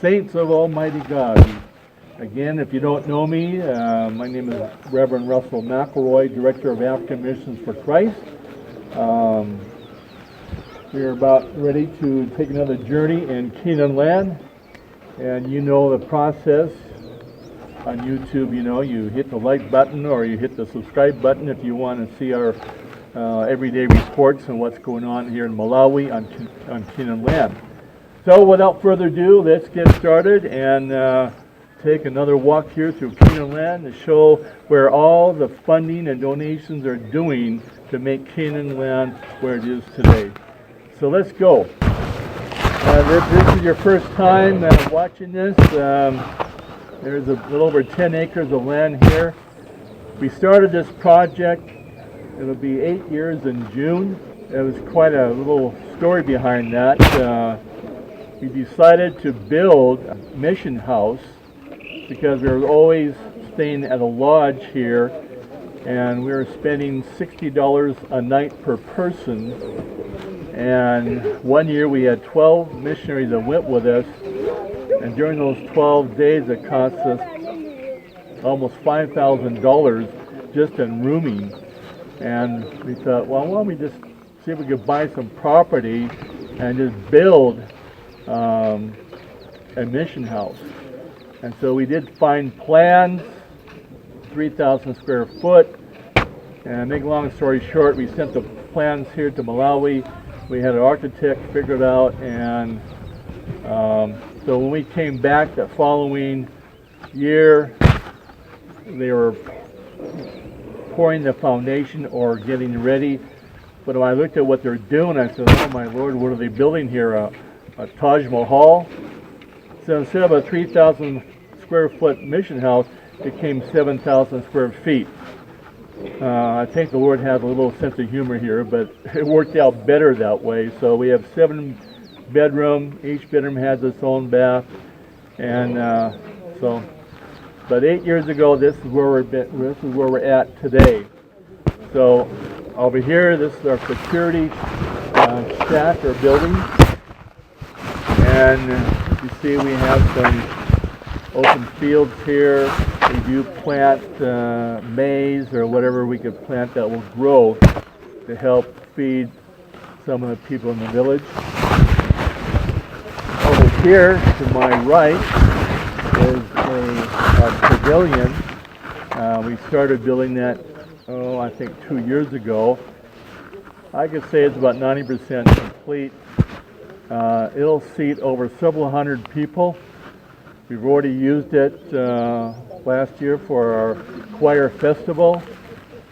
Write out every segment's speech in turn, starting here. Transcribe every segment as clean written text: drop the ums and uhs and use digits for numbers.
Saints of Almighty God. Again, if you don't know me, my name is Reverend Russell McElroy, Director of African Missions for Christ. We're about ready to take another journey in Caanan land, and you know the process. On YouTube, you hit the like button or you hit the subscribe button if you want to see our everyday reports on what's going on here in Malawi on Caanan land. So without further ado, let's get started and take another walk here through Caanan land to show where all the funding and donations are doing to make Caanan land where it is today. So let's go. If this is your first time watching this, there's a little over 10 acres of land here. We started this project, it'll be 8 years in June. There was quite a little story behind that. We decided to build a mission house because we were always staying at a lodge here, and we were spending $60 a night per person. And one year we had 12 missionaries that went with us, and during those 12 days it cost us almost $5,000 just in rooming. And we thought, well, why don't we just see if we could buy some property and just build a mission house. And so we did find plans, 3,000 square foot, and make a long story short, we sent the plans here to Malawi. We had an architect figure it out, and so when we came back the following year, they were pouring the foundation or getting ready. But when I looked at what they're doing, I said, oh my Lord, what are they building here? A Taj Mahal? So instead of a 3,000 square foot mission house, it became 7,000 square feet. I think the Lord has a little sense of humor here, but it worked out better that way. So we have 7 bedroom, each bedroom has its own bath, and but 8 years ago, this is where we're at today. So over here, this is our security shack or building, and you see we have some open fields here. We do plant maize or whatever we could plant that will grow to help feed some of the people in the village. Over here to my right is a pavilion. We started building that, I think 2 years ago. I could say it's about 90% complete. It'll seat over several hundred people. We've already used it last year for our choir festival,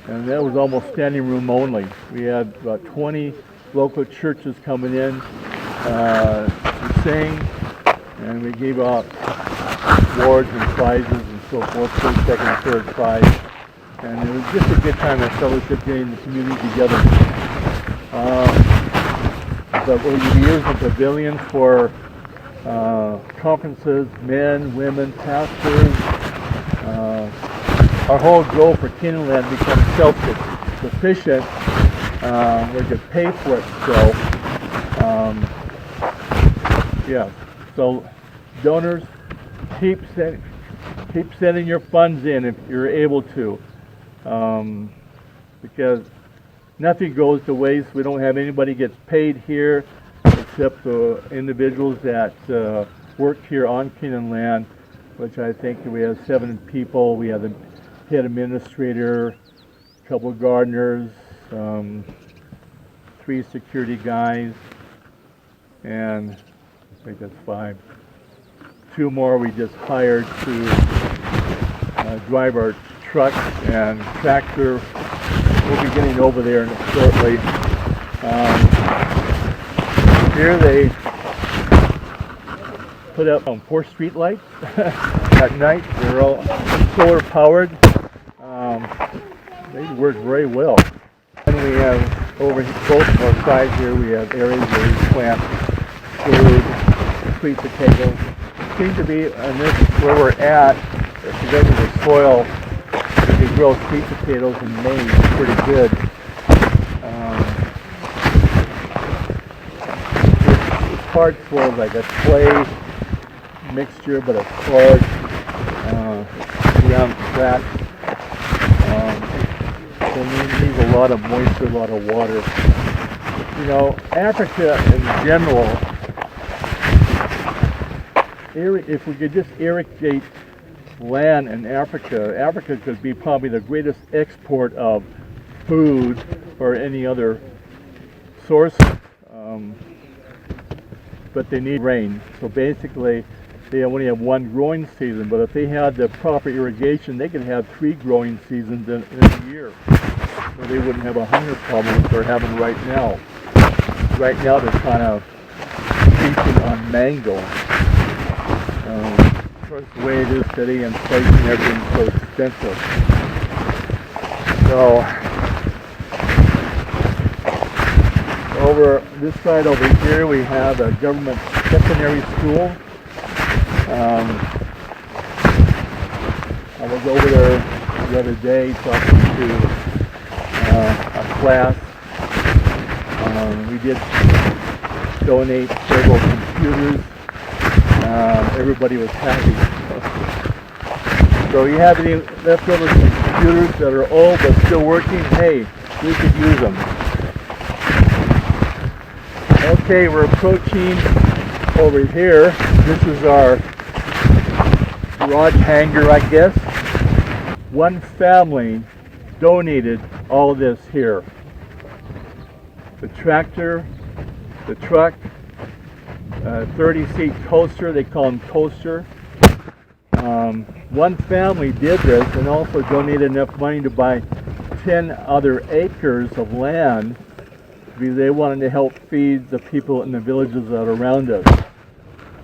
and that was almost standing room only. We had about 20 local churches coming in to sing, and we gave out awards and prizes and so forth, first, second, and third prize. And it was just a good time of fellowship, getting the community together. But we'll be using the pavilion for conferences, men, women, pastors. Our whole goal for Caanan land becomes self-sufficient. We could pay for it. So donors, keep sending your funds in if you're able to, because nothing goes to waste. We don't have anybody gets paid here except the individuals that work here on Caanan land, which I think we have 7 people. We have the head administrator, a couple of gardeners, 3 security guys, and I think that's 5. 2 more we just hired to drive our truck and tractor. We'll be getting over there shortly. Here they put up 4 street lights at night. They're all solar powered. They work very well. And we have over both of our sides here, we have areas where we plant food, sweet potatoes. Seems to be, and this is where we're at, if you go to the soil, we can grow sweet potatoes and maize pretty good. This part full of like a clay mixture, but it's hard, ground flat. So it needs a lot of moisture, a lot of water. You know, Africa in general, if we could just irrigate land in Africa, Africa could be probably the greatest export of food or any other source, but they need rain. So basically they only have one growing season, but if they had the proper irrigation, they could have 3 growing seasons in a year. So they wouldn't have a hunger problem that they're having right now. Right now they're kind of feasting on mango. Of course, the way it is today, inflation, everything's so expensive. So over this side over here we have a government secondary school. I was over there the other day talking to a class. We did donate several computers. Everybody was happy. So you have any leftover computers that are old but still working? Hey, we could use them. Okay, we're approaching over here. This is our garage hanger, I guess. One family donated all of this here. The tractor, the truck, 30-seat coaster, they call them coaster. One family did this and also donated enough money to buy 10 other acres of land because they wanted to help feed the people in the villages that are around us.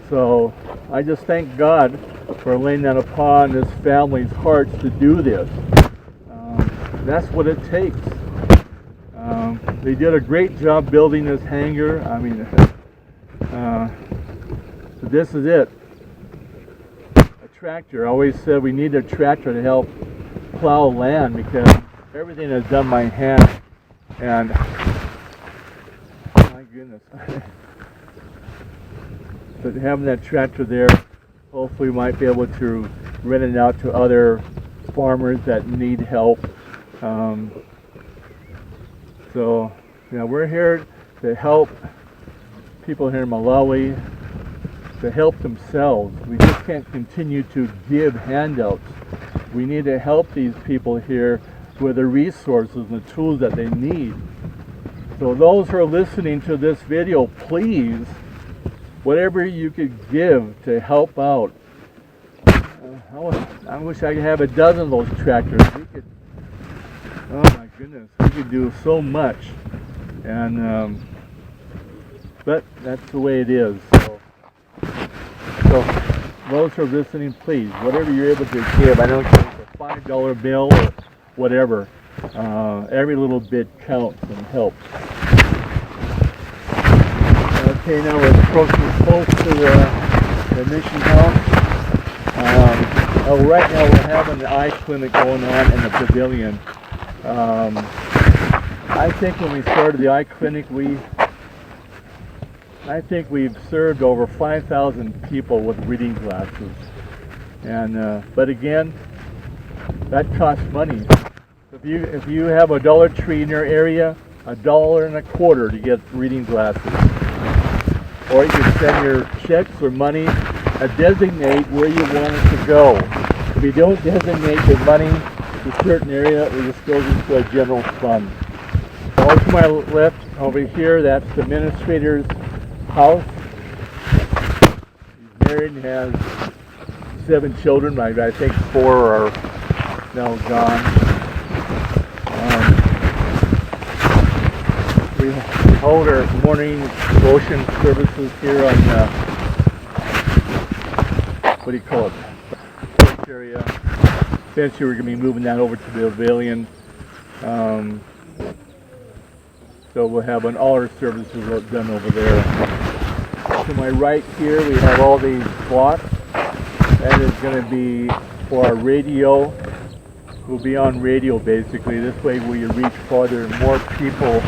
So I just thank God for laying that upon this family's hearts to do this. That's what it takes. They did a great job building this hangar. I mean, this is it. A tractor. I always said we need a tractor to help plow land because everything is done by hand. And my goodness. But having that tractor there, hopefully we might be able to rent it out to other farmers that need help. So, you know, we're here to help people here in Malawi to help themselves. We just can't continue to give handouts. We need to help these people here with the resources and the tools that they need. So those who are listening to this video, please, whatever you could give to help out. I wish I could have a dozen of those tractors. We could, oh my goodness, we could do so much. And but that's the way it is. So those who are listening, please, whatever you're able to give, I don't care if it's a $5 bill or whatever, every little bit counts and helps. Okay, now we're approaching close to the mission house. Right now we're having the eye clinic going on in the pavilion. I think when we started the eye clinic, I think we've served over 5,000 people with reading glasses. And but again, that costs money. If you have a Dollar Tree in your area, $1.25 to get reading glasses. Or you can send your checks or money and designate where you want it to go. If you don't designate your money to a certain area, it just goes into a general fund. All to my left over here, that's the administrator's house. He's married and has 7 children. I think 4 are now gone. We hold our morning devotion services here on what do you call it? Church area. Eventually we're going to be moving that over to the pavilion. So we'll have all our services done over there. To my right here we have all these blocks. That is going to be for our radio. We'll be on radio basically. This way we reach farther and more people.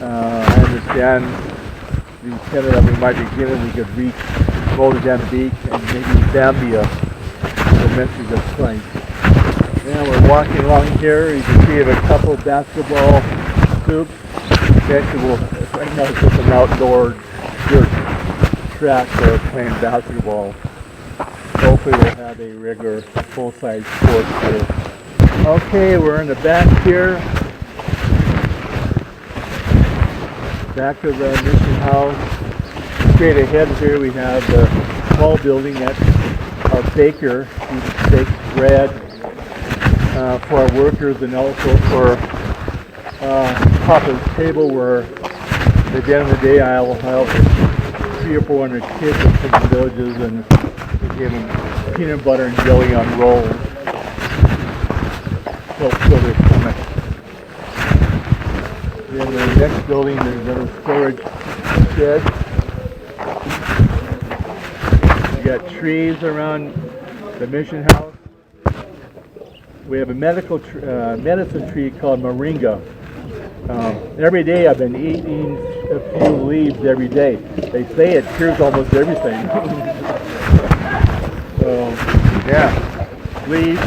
I understand the antenna that we might be given, we could reach Mozambique, and maybe Zambia, the message of Christ. And we're walking along here. You can see we have a couple basketball hoops. Right now it's just an outdoor dirt track for playing basketball. Hopefully we'll have a regular full-size court here. Okay, we're in the back here. Back of the mission house. Straight ahead here we have the small building. That's our baker. He bakes bread for our workers and also for Papa's table, where at the end of the day I'll have 300 or 400 kids in different villages and give them peanut butter and jelly on rolls. Help fill their stomach. In the next building there's another storage shed. We got trees around the mission house. We have a medicine tree called moringa. Every day I've been eating a few leaves every day. They say it cures almost everything. So, yeah, leaves,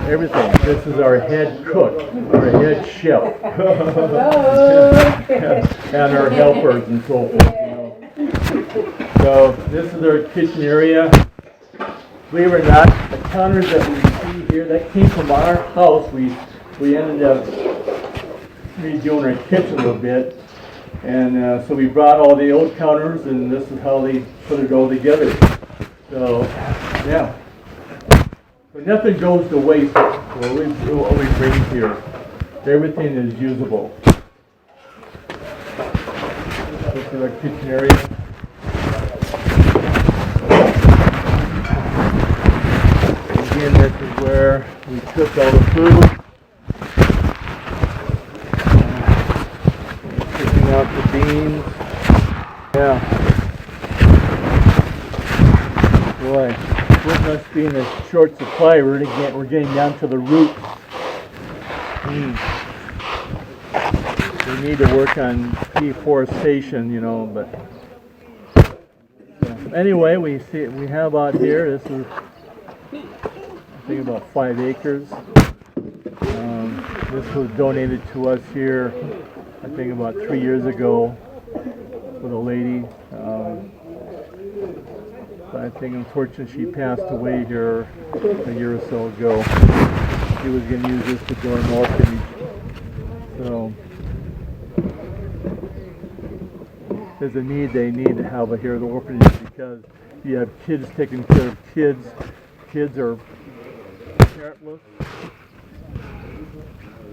everything. This is our head cook, our head chef, and our helpers and so forth. So this is our kitchen area. Believe it or not, the counters that we see here, that came from our house. We ended up redoing our kitchen a little bit, and so we brought all the old counters, and this is how they put it all together. So, yeah. So nothing goes to waste. What we bring here, everything is usable. This is our kitchen area. Again, this is where we cook all the food. Cooking out the beans. Yeah. Boy, wood must be in a short supply. We're getting down to the roots. We need to work on deforestation, but anyway, we have out here. This is, I think, about 5 acres. This was donated to us here, I think, about 3 years ago with a lady. But I think, unfortunately, she passed away here a year or so ago. She was going to use this to do an orphanage. So there's a need. They need to have it here at the orphanage because you have kids taking care of kids. Kids are parentless.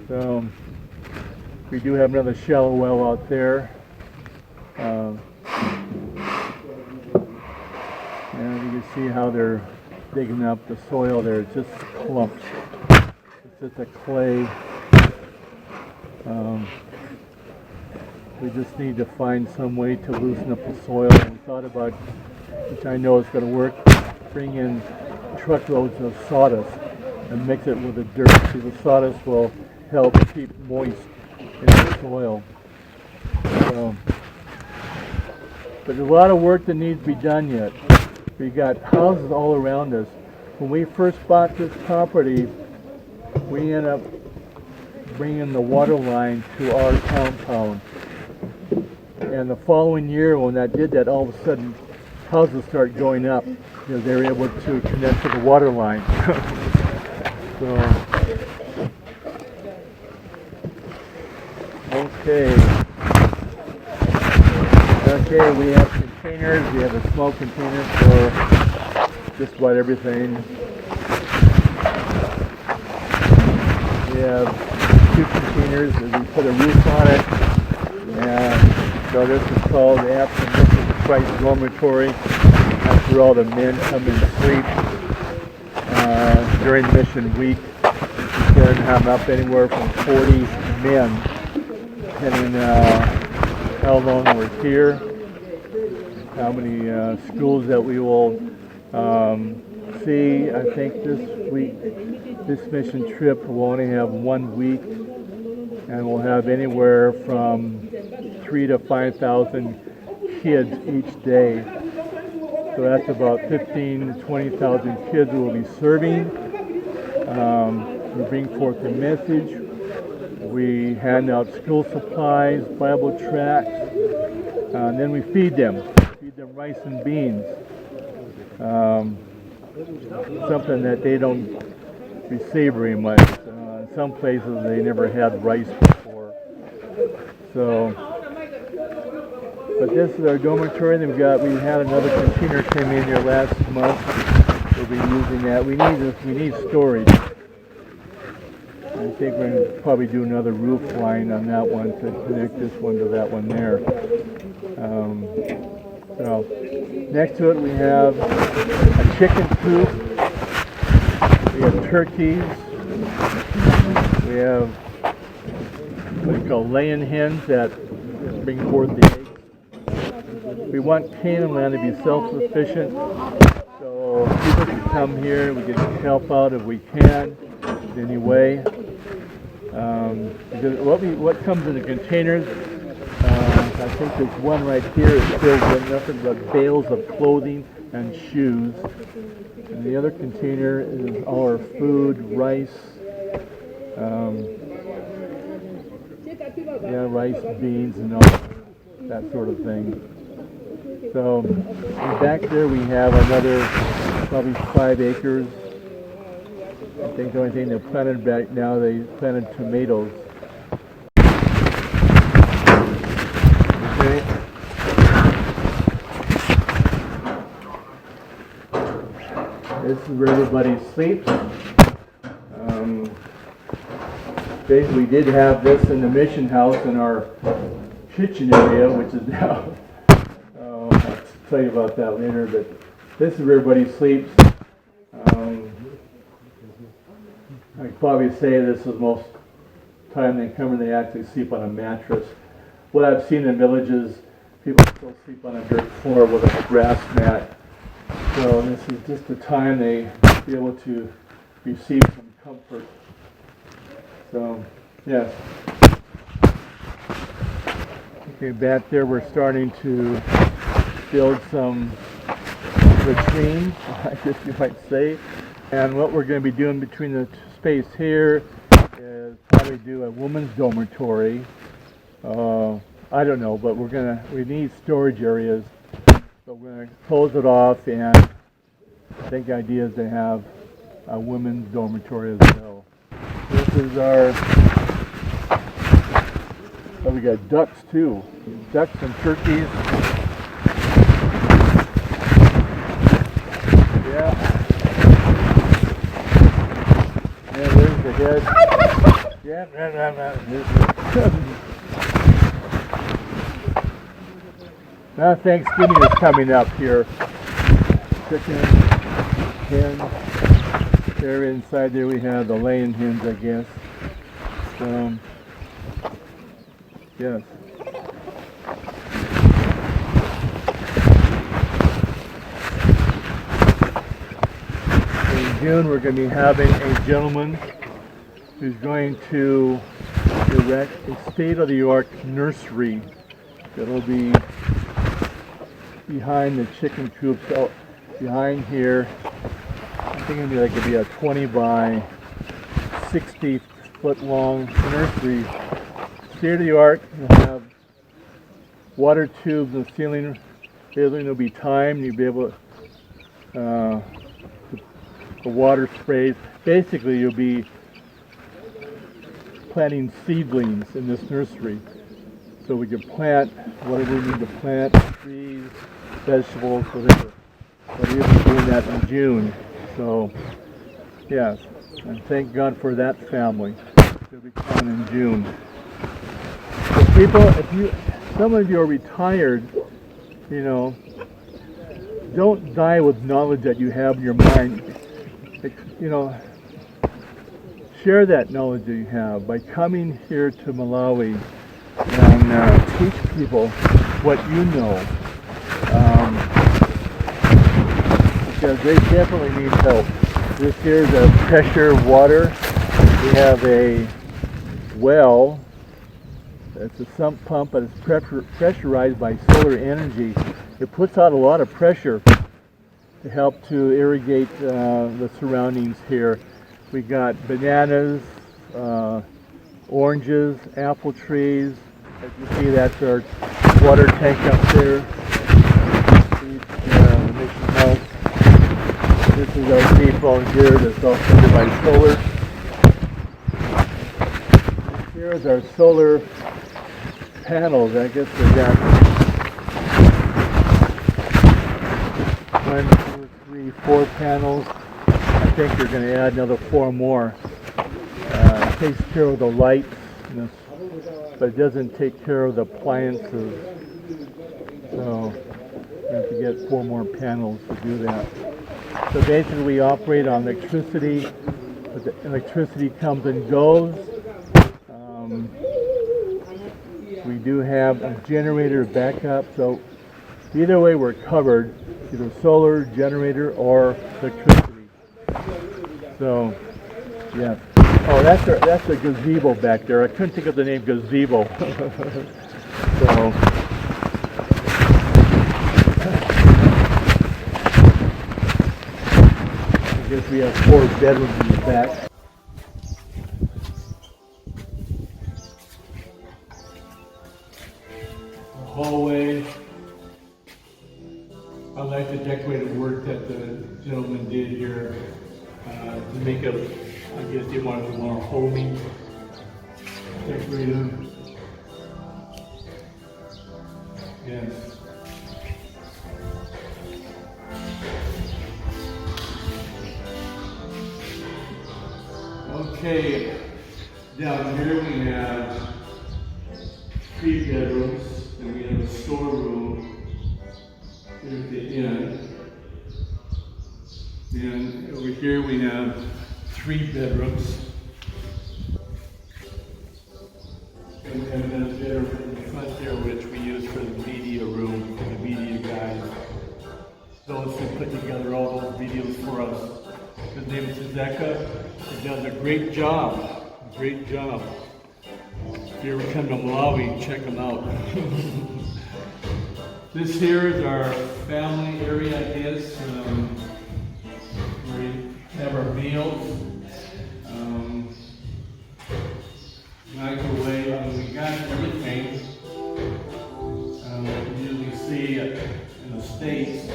So we do have another shallow well out there. And you can see how they're digging up the soil there. It's just clumps. It's just a clay. We just need to find some way to loosen up the soil. And we thought about, which I know is going to work, bring in truckloads of sawdust and mix it with the dirt. See, the sawdust will help keep moist in the soil. So, but there's a lot of work that needs to be done yet. We got houses all around us. When we first bought this property, we ended up bringing the water line to our compound. And the following year, when that did that, all of a sudden houses started going up because they were able to connect to the water line. Okay, we have containers. We have a small container for just about everything. We have 2 containers that we put a roof on it. And so this is called the African Mission Christ Dormitory. That's where all the men come and sleep during mission week. We can have up anywhere from 40 men, depending how long we're here, how many schools that we will see. I think this mission trip will only have 1 week, and we'll have anywhere from 3,000 to 5,000 kids each day. So that's about 15 to 20,000 kids we'll be serving. We bring forth the message. We hand out school supplies, Bible tracts, and then we feed them. Feed them rice and beans. Something that they don't receive very much. In some places they never had rice before. So, but this is our dormitory. We had another container came in here last month. We'll be using that. We need storage. I think we're going to probably do another roof line on that one to connect this one to that one there. So next to it we have a chicken coop. We have turkeys. We have what we call laying hens that bring forth the eggs. We want Caanan land to be self-sufficient, so people can come here. We can help out if we can in any way. Because what comes in the containers, I think there's one right here is filled with nothing but bales of clothing and shoes. And the other container is all our food, rice, rice, beans, and all that sort of thing. So back there we have another probably 5 acres. I think the only thing they planted back now, they planted tomatoes. Okay. This is where everybody sleeps. Basically, we did have this in the mission house in our kitchen area, which is now, I'll tell you about that later, but this is where everybody sleeps. I could probably say this is most time they come and they actually sleep on a mattress. What I've seen in villages, people still sleep on a dirt floor with a grass mat. So this is just the time they be able to receive some comfort. So, yes. Okay, back there we're starting to build some latrines, I guess you might say. And what we're going to be doing between the space here is probably do a woman's dormitory. I don't know, but we need storage areas. So we're going to close it off, and I think the idea is to have a women's dormitory as well. This is our, we got ducks too. Ducks and turkeys. Yeah. Yeah, there's the head. Yeah, now Thanksgiving is coming up here. Chicken, hens. There inside there we have the laying hens, I guess. Yes. In June we're going to be having a gentleman who's going to erect a state-of-the-art nursery that'll be behind the chicken coop. So behind here, I think it'll be a 20 by 60 foot long nursery. State-of-the-art. You'll have water tubes in the ceiling. Everything will be timed. You'll be able to the water sprays. Basically, you'll be planting seedlings in this nursery. So we can plant whatever we need to plant, trees, vegetables, whatever. But we'll be doing that in June. So, yes, and thank God for that family. It'll be coming in June. So people, some of you are retired, don't die with knowledge that you have in your mind. Share that knowledge that you have by coming here to Malawi and teach people what you know. Because they definitely need help. This here is a pressure water. We have a well. It's a sump pump, but it's pressurized by solar energy. It puts out a lot of pressure. to help to irrigate the surroundings here. We got bananas, oranges, apple trees. As you see, that's our water tank up there. The mission house. This is our payphone here that's all funded by solar. Here is our solar panels. I guess we got 1, 2, 3, 4 panels. I think you're going to add another 4 more. It takes care of the lights, but it doesn't take care of the appliances. So we have to get 4 more panels to do that. So basically we operate on electricity, but the electricity comes and goes. We do have a generator backup, so either way we're covered, either solar, generator, or electricity. So, yeah. Oh, that's a gazebo back there. I couldn't think of the name gazebo. So, I guess we have 4 bedrooms in the back. Hallway. I like the decorative work that the gentleman did here to make it, I guess they wanted it more homey, decorative. Yes. Okay, down here we have 3 bedrooms. And we have a storeroom here at the end. And over here we have 3 bedrooms. And we have another bedroom in the front there, which we use for the media room, for the media guys. Those who put together all those videos for us. His name is Zeka. He does a great job. Great job. If you ever come to Malawi, check them out. This here is our family area, I guess, where we have our meals. Microwave, we got everything. You usually see in the States,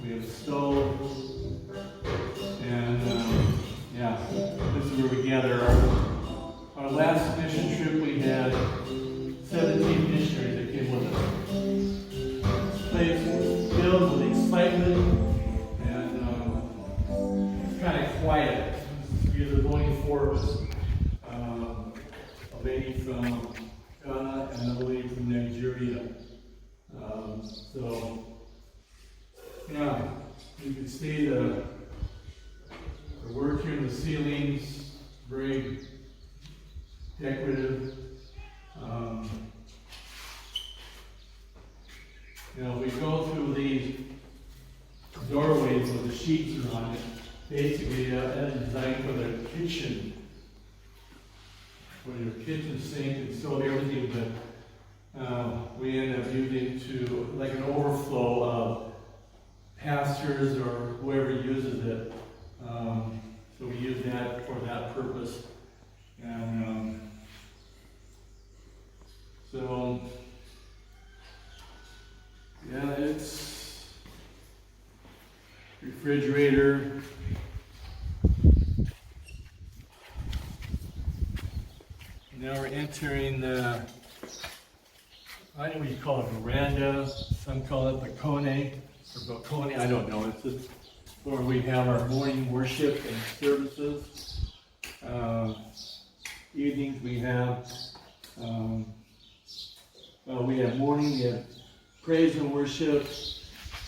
we have stoves. And yeah, this is where we gather our last mission trip. We had 17 missionaries that came with us. This place was filled with excitement, and it's kind of quiet. There's only 4 of us. A lady from Caanan and another lady from Nigeria. So, yeah, you can see the work here in the ceilings, very decorative. We go through these doorways with the sheets are on it. Basically, that is designed for the kitchen, for your kitchen sink and so everything. But we end up using to like an overflow of pastors or whoever uses it. So we use that for that purpose. And so, yeah, it's refrigerator. Now we're entering the, I don't know what you call it, veranda. Some call it balcony or balcony. I don't know. It's just where we have our morning worship and services. Evenings we have, we have morning, we have praise and worship,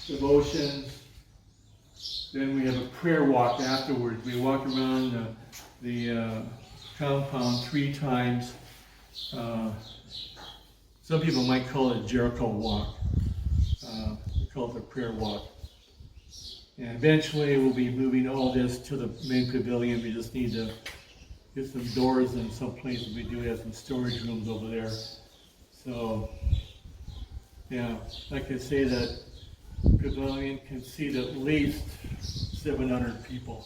devotions. Then we have a prayer walk afterwards. We walk around the compound 3 times. Some people might call it Jericho walk. We call it a prayer walk. And eventually we'll be moving all this to the main pavilion. We just need to get some doors in some places. We do have some storage rooms over there. So, yeah, like I say, that pavilion can seat at least 700 people.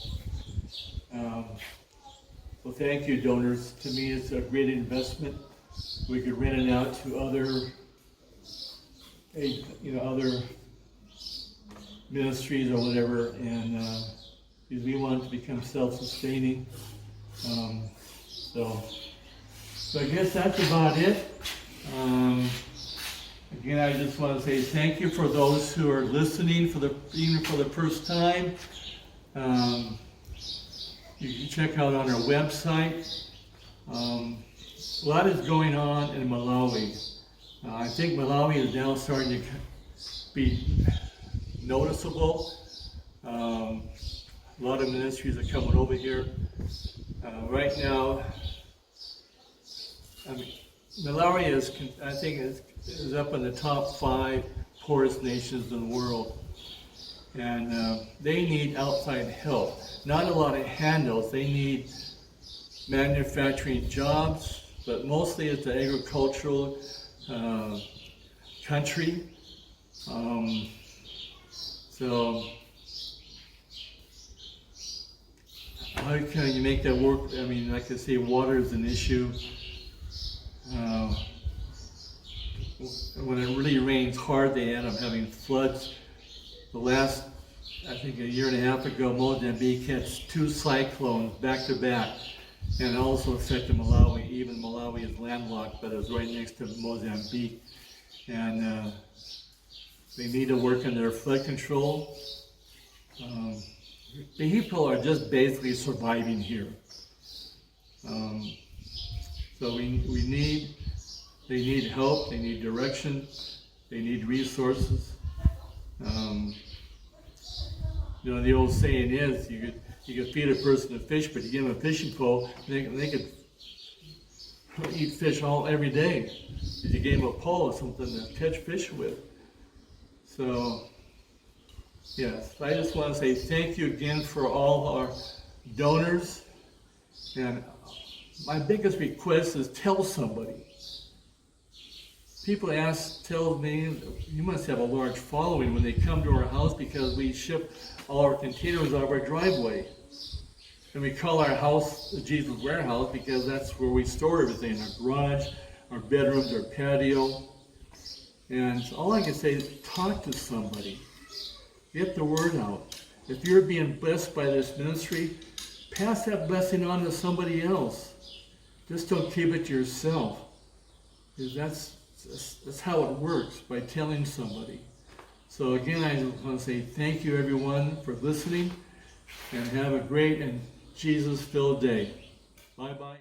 So thank you, donors. To me, it's a great investment. We could rent it out to other ministries or whatever, and because we want it to become self-sustaining. So I guess that's about it. Again, I just want to say thank you for those who are listening even for the first time. You can check out on our website. A lot is going on in Malawi. I think Malawi is now starting to be noticeable. A lot of ministries are coming over here. Right now, Malawi is up in the top 5 poorest nations in the world. And they need outside help. Not a lot of handouts. They need manufacturing jobs, but mostly it's an agricultural country. So how can you make that work? I mean, like I say, water is an issue. When it really rains hard, they end up having floods. The last, I think a year and a half ago, Mozambique had 2 cyclones back to back, and it also affected Malawi. Even Malawi is landlocked, but it's right next to Mozambique. And they need to work on their flood control. The people are just basically surviving here. So they need help, they need direction, they need resources. The old saying is, you could feed a person a fish, but you give them a fishing pole, they could eat fish every day. If you gave them a pole or something to catch fish with. So, yes, I just want to say thank you again for all our donors. And my biggest request is tell somebody. People tell me, you must have a large following when they come to our house because we ship all our containers out of our driveway. And we call our house the Jesus Warehouse because that's where we store everything, our garage, our bedrooms, our patio. And all I can say is talk to somebody. Get the word out. If you're being blessed by this ministry, pass that blessing on to somebody else. Just don't keep it to yourself. Because that's how it works, by telling somebody. So again, I just want to say thank you everyone for listening, and have a great and Jesus-filled day. Bye-bye.